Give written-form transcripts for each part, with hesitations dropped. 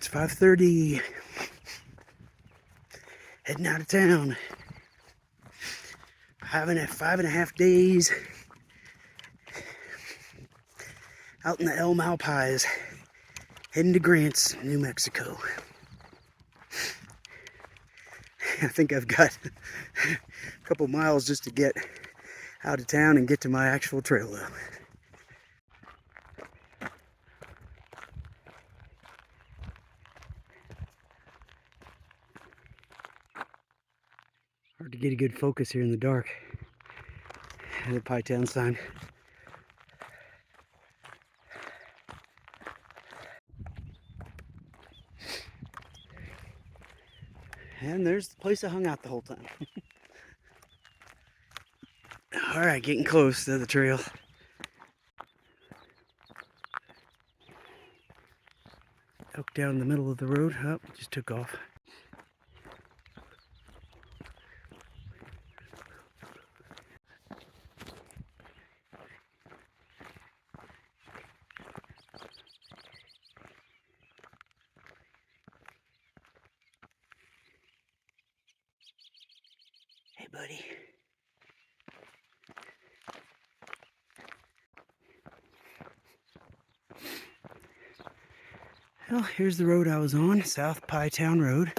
5:30. Heading out of town. 5.5 days out in the El Malpais, heading to Grants, New Mexico. I think I've got a couple miles just to get out of town and get to my actual trail though. Hard to get a good focus here in the dark. The Pie Town sign. And there's the place I hung out the whole time. Alright, getting close to the trail. Elk down in the middle of the road. Oh, just took off. Hey, buddy. Well, here's the road I was on, South Pie Town Road,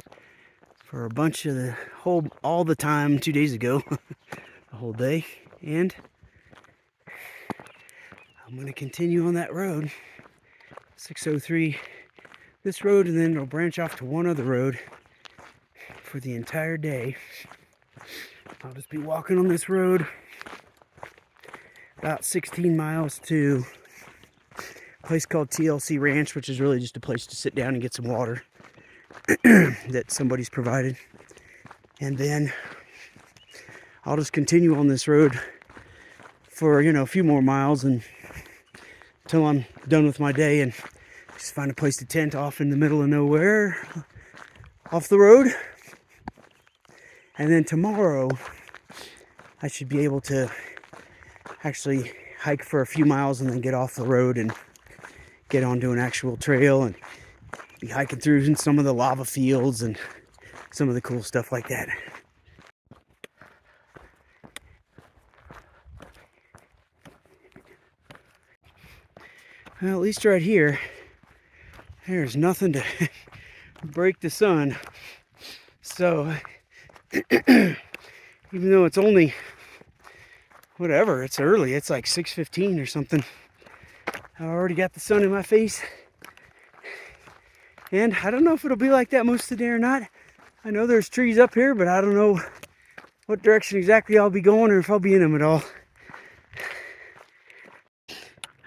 for a bunch of all the time 2 days ago, the whole day, and I'm going to continue on that road, 603, this road, and then it'll branch off to one other road for the entire day. I'll just be walking on this road about 16 miles to a place called TLC Ranch, which is really just a place to sit down and get some water that somebody's provided. And then I'll just continue on this road for, a few more miles until I'm done with my day and just find a place to tent off in the middle of nowhere off the road. And then tomorrow, I should be able to actually hike for a few miles and then get off the road and get onto an actual trail and be hiking through some of the lava fields and some of the cool stuff like that. Well, at least right here, there's nothing to break the sun. So, even though it's only, whatever, it's early, it's like 6:15 or something, I already got the sun in my face. And I don't know if it'll be like that most of the day or not. I know there's trees up here, but I don't know what direction exactly I'll be going or if I'll be in them at all.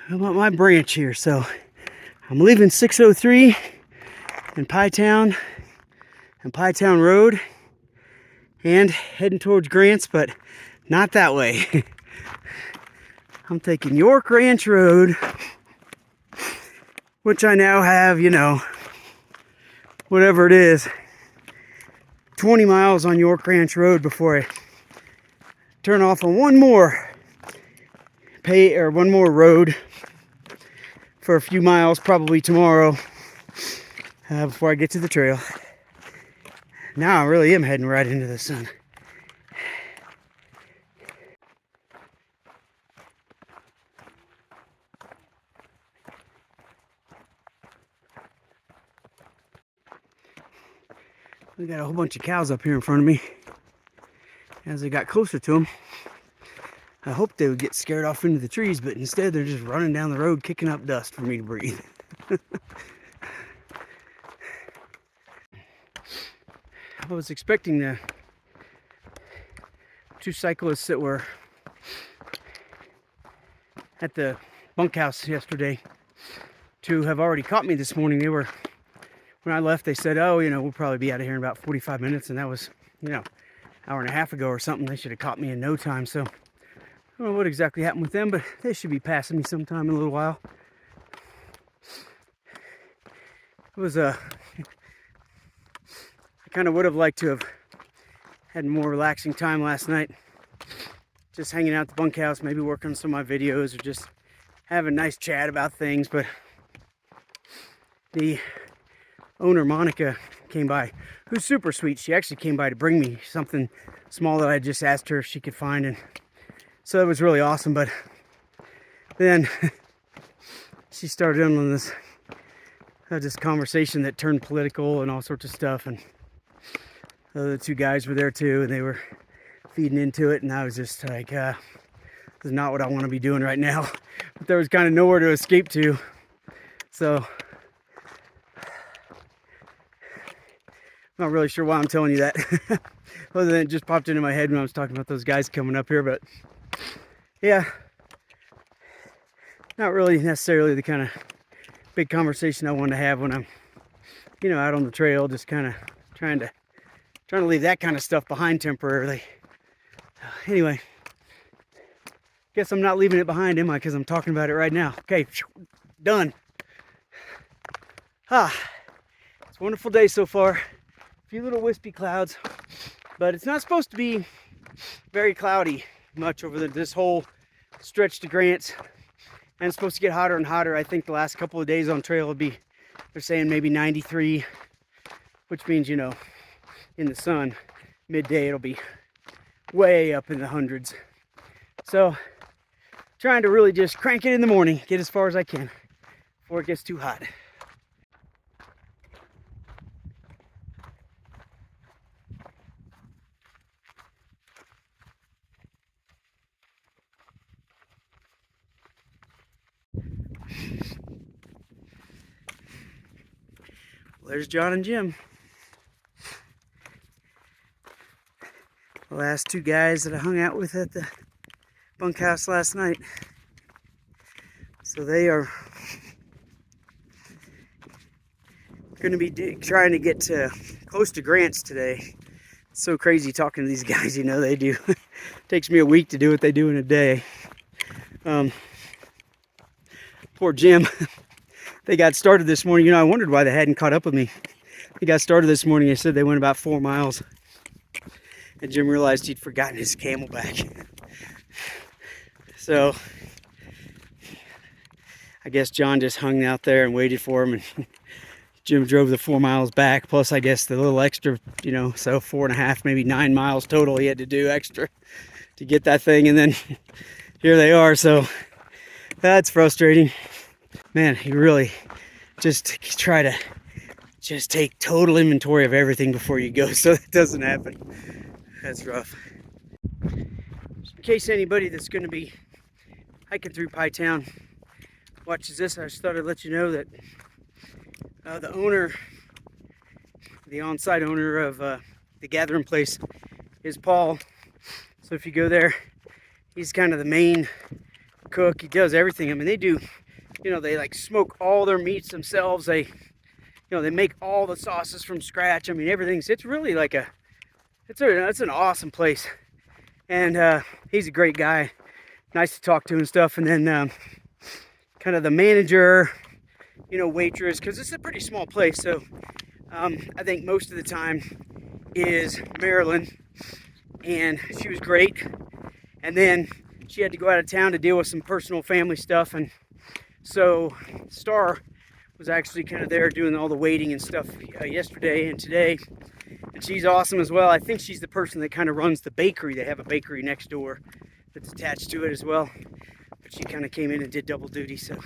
I'm at my branch here, so I'm leaving 603 in Pie Town and Pie Town Road and heading towards Grants, but not that way. I'm taking York Ranch Road, which I now have, whatever it is, 20 miles on York Ranch Road before I turn off on one more road for a few miles, probably tomorrow, before I get to the trail. Now I really am heading right into the sun. We got a whole bunch of cows up here in front of me. As I got closer to them, I hoped they would get scared off into the trees, but instead they're just running down the road, kicking up dust for me to breathe. I was expecting the two cyclists that were at the bunkhouse yesterday to have already caught me this morning. When I left, they said, oh, we'll probably be out of here in about 45 minutes. And that was, hour and a half ago or something. They should have caught me in no time. So I don't know what exactly happened with them, but they should be passing me sometime in a little while. It was I kind of would have liked to have had more relaxing time last night. Just hanging out at the bunkhouse, maybe working on some of my videos or just having a nice chat about things. But the owner, Monica, came by, who's super sweet. She actually came by to bring me something small that I just asked her if she could find, and so it was really awesome. But then she started on this conversation that turned political and all sorts of stuff, and the other two guys were there too, and they were feeding into it, and I was just like, this is not what I want to be doing right now. But there was kind of nowhere to escape to, so I'm not really sure why I'm telling you that, other than it just popped into my head when I was talking about those guys coming up here. But yeah, not really necessarily the kind of big conversation I want to have when I'm, out on the trail, just kind of trying to leave that kind of stuff behind temporarily. Anyway, guess I'm not leaving it behind, am I? Because I'm talking about it right now. Okay, done. It's a wonderful day so far. A few little wispy clouds, but it's not supposed to be very cloudy much over this whole stretch to Grants. And it's supposed to get hotter and hotter. I think the last couple of days on trail will be, they're saying maybe 93, which means, in the sun, midday, it'll be way up in the hundreds. So, trying to really just crank it in the morning, get as far as I can before it gets too hot. Well, there's John and Jim. The last two guys that I hung out with at the bunkhouse last night. So they are going to be trying to get close to Grants today. It's so crazy talking to these guys, they do. It takes me a week to do what they do in a day. Poor Jim. They got started this morning. I wondered why they hadn't caught up with me. They got started this morning. They said they went about 4 miles. And Jim realized he'd forgotten his Camelback. So I guess John just hung out there and waited for him, and Jim drove the 4 miles back, plus I guess the little extra, so 4.5, maybe 9 miles total he had to do extra to get that thing, and then here they are. So that's frustrating. Man, you really just try to just take total inventory of everything before you go, so that doesn't happen. That's rough. Just in case anybody that's going to be hiking through Pie Town watches this, I just thought I'd let you know that the on-site owner of the gathering place is Paul. So if you go there, he's kind of the main cook. He does everything. I mean, they do, they like smoke all their meats themselves. They, they make all the sauces from scratch. I mean, it's really like it's an awesome place. And he's a great guy. Nice to talk to and stuff. And then kind of the manager, waitress, because it's a pretty small place. So I think most of the time is Marilyn, and she was great. And then she had to go out of town to deal with some personal family stuff, and so Star was actually kind of there doing all the waiting and stuff yesterday and today. And she's awesome as well. I think she's the person that kind of runs the bakery. They have a bakery next door that's attached to it as well. But she kind of came in and did double duty. So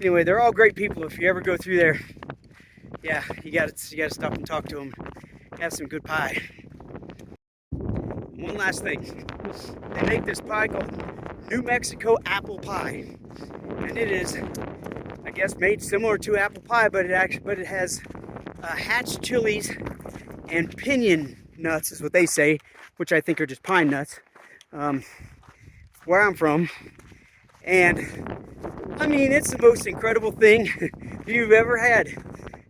anyway, they're all great people. If you ever go through there, yeah, you gotta stop and talk to them. Have some good pie. One last thing. They make this pie called New Mexico apple pie. And it is, I guess, made similar to apple pie, but it has hatch chilies and pinyon nuts, is what they say, which I think are just pine nuts, where I'm from. And I mean, it's the most incredible thing you've ever had.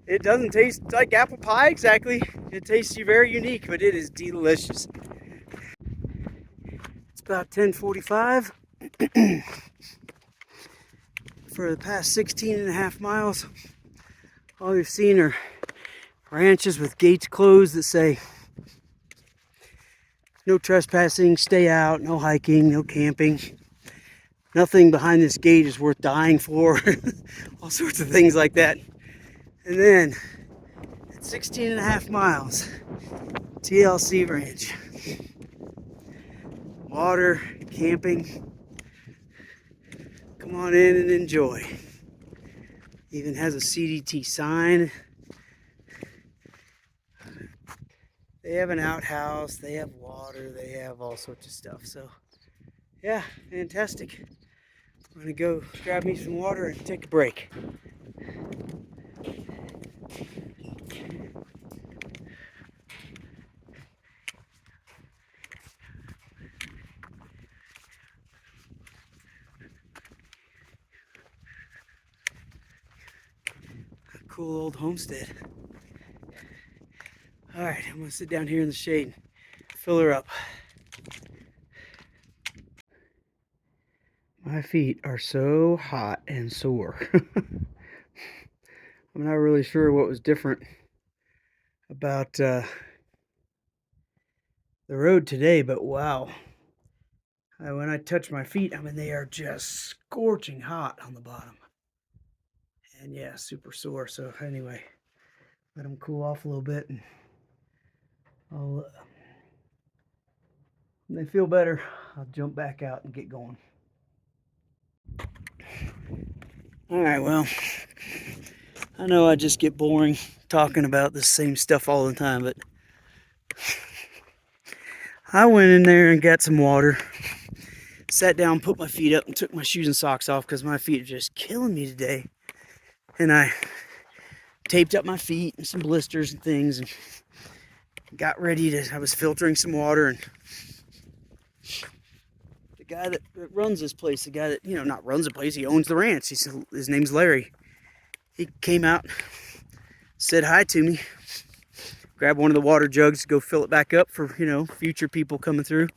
It doesn't taste like apple pie exactly. It tastes very unique, but it is delicious. It's about 10:45. For the past 16.5 miles, all we've seen are ranches with gates closed that say no trespassing, stay out, no hiking, no camping. Nothing behind this gate is worth dying for. All sorts of things like that. And then 16 and a half miles. TLC Ranch. Water, camping. Come on in and enjoy. Even has a CDT sign. They have an outhouse, they have water, they have all sorts of stuff. So yeah, fantastic. I'm gonna go grab me some water and take a break. A cool old homestead. All right, I'm gonna sit down here in the shade, fill her up. My feet are so hot and sore. I'm not really sure what was different about the road today, but wow. When I touch my feet, I mean, they are just scorching hot on the bottom. And yeah, super sore. So anyway, let them cool off a little bit, and when they feel better, I'll jump back out and get going. All right, well, I know I just get boring talking about the same stuff all the time, but I went in there and got some water, sat down, put my feet up, and took my shoes and socks off because my feet are just killing me today. And I taped up my feet and some blisters and things, and got ready to, I was filtering some water, and the guy that runs this place, the guy that, you know, not runs the place, he owns the ranch. His name's Larry. He came out, said hi to me, grabbed one of the water jugs to go fill it back up for, you know, future people coming through.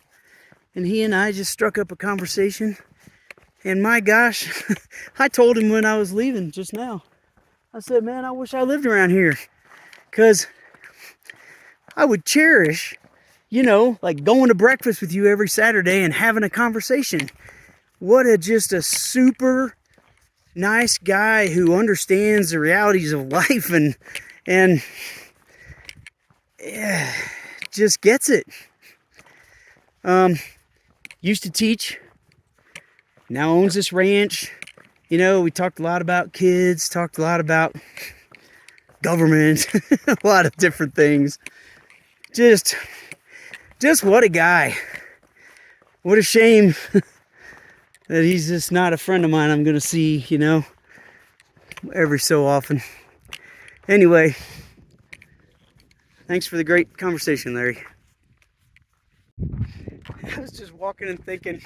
And he and I just struck up a conversation. And my gosh, I told him when I was leaving just now, I said, man, I wish I lived around here, because I would cherish, you know, like going to breakfast with you every Saturday and having a conversation. What just a super nice guy who understands the realities of life and yeah, just gets it. Used to teach, now owns this ranch. You know, we talked a lot about kids, talked a lot about government, a lot of different things. Just what a guy. What a shame that he's just not a friend of mine I'm gonna see, you know, every so often. Anyway, thanks for the great conversation, Larry. I was just walking and thinking,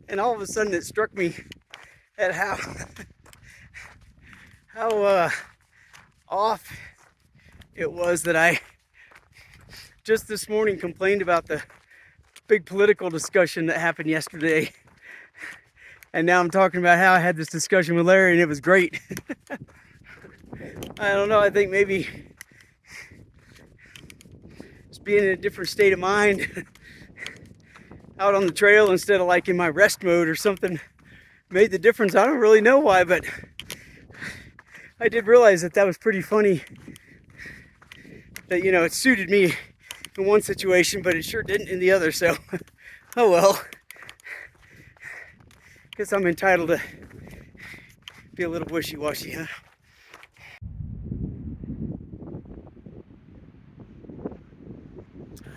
and all of a sudden it struck me at how off it was that I just this morning complained about the big political discussion that happened yesterday. And now I'm talking about how I had this discussion with Larry and it was great. I don't know, I think maybe just being in a different state of mind out on the trail instead of like in my rest mode or something made the difference. I don't really know why, but I did realize that was pretty funny. That, you know, it suited me in one situation, but it sure didn't in the other, so oh well. Guess I'm entitled to be a little wishy-washy, huh?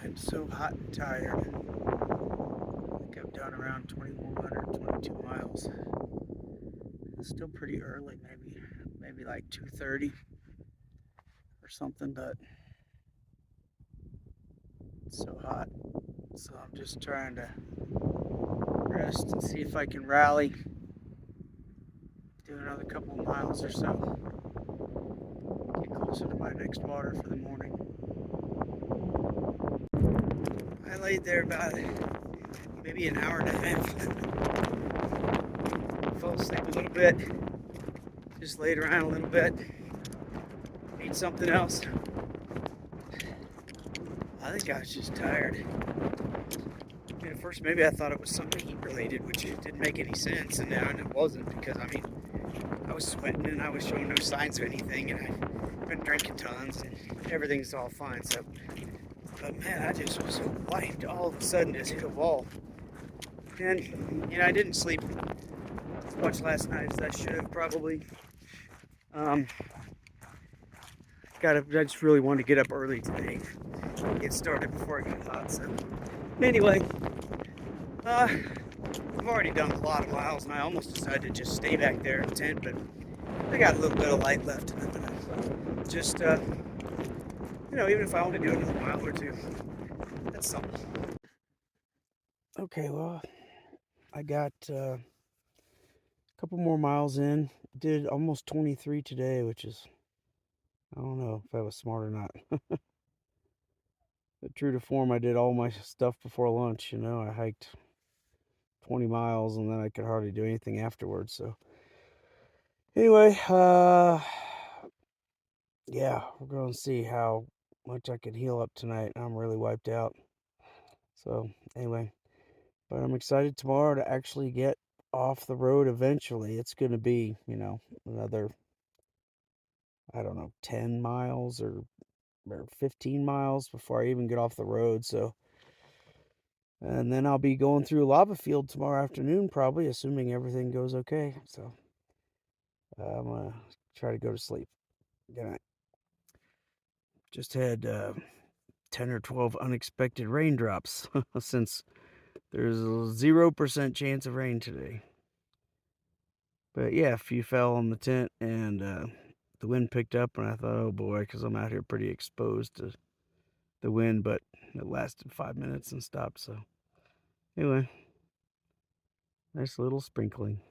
I'm so hot and tired. I think I've done around 2,122 miles. It's still pretty early, maybe like 2:30 or something, but it's so hot. So I'm just trying to rest and see if I can rally, do another couple of miles or so, get closer to my next water for the morning. I laid there about maybe an hour and a half. Fell asleep a little bit, just laid around a little bit, ate something else. I think I was just tired. And at first maybe I thought it was something heat related, which didn't make any sense, and now it wasn't, because I mean, I was sweating and I was showing no signs of anything, and I've been drinking tons and everything's all fine. So, but man, I just was so wiped all of a sudden, just hit a wall. And I didn't sleep as much last night as I should have probably. Um, I just really wanted to get up early today, get started before it got hot. So anyway, I've already done a lot of miles, and I almost decided to just stay back there in the tent, but I got a little bit of light left in it. But just even if I only do another mile or two, that's something. Okay, well, I got a couple more miles in. Did almost 23 today, which is, I don't know if I was smart or not. But true to form, I did all my stuff before lunch. I hiked 20 miles and then I could hardly do anything afterwards. So anyway, yeah, we're going to see how much I can heal up tonight. I'm really wiped out. So anyway, but I'm excited tomorrow to actually get off the road eventually. It's going to be, another, I don't know, 10 miles or 15 miles before I even get off the road. So, and then I'll be going through a lava field tomorrow afternoon, probably, assuming everything goes okay. So, I'm going to try to go to sleep. Good night. Just had 10 or 12 unexpected raindrops since there's a 0% chance of rain today. But yeah, a few fell on the tent, and the wind picked up, and I thought, oh boy, because I'm out here pretty exposed to the wind, but it lasted 5 minutes and stopped. So anyway, nice little sprinkling.